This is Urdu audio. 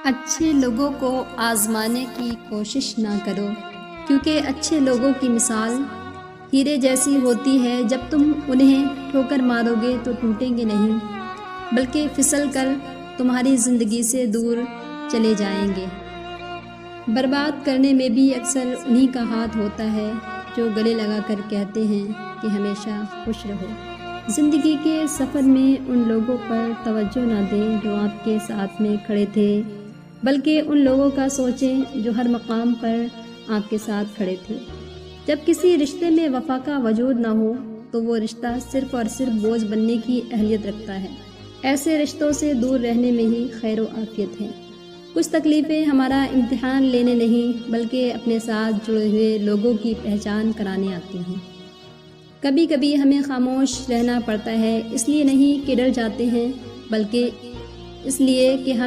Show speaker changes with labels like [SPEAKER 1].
[SPEAKER 1] اچھے لوگوں کو آزمانے کی کوشش نہ کرو، کیونکہ اچھے لوگوں کی مثال ہیرے جیسی ہوتی ہے۔ جب تم انہیں ٹھوکر مارو گے تو ٹوٹیں گے نہیں، بلکہ پھسل کر تمہاری زندگی سے دور چلے جائیں گے۔ برباد کرنے میں بھی اکثر انہی کا ہاتھ ہوتا ہے جو گلے لگا کر کہتے ہیں کہ ہمیشہ خوش رہو۔ زندگی کے سفر میں ان لوگوں پر توجہ نہ دیں جو آپ کے ساتھ میں کھڑے تھے، بلکہ ان لوگوں کا سوچیں جو ہر مقام پر آپ کے ساتھ کھڑے تھے۔ جب کسی رشتے میں وفا کا وجود نہ ہو تو وہ رشتہ صرف اور صرف بوجھ بننے کی اہلیت رکھتا ہے۔ ایسے رشتوں سے دور رہنے میں ہی خیر و عافیت ہے۔ کچھ تکلیفیں ہمارا امتحان لینے نہیں بلکہ اپنے ساتھ جڑے ہوئے لوگوں کی پہچان کرانے آتی ہیں۔ کبھی کبھی ہمیں خاموش رہنا پڑتا ہے، اس لیے نہیں کہ ڈر جاتے ہیں، بلکہ اس لیے کہ ہمیں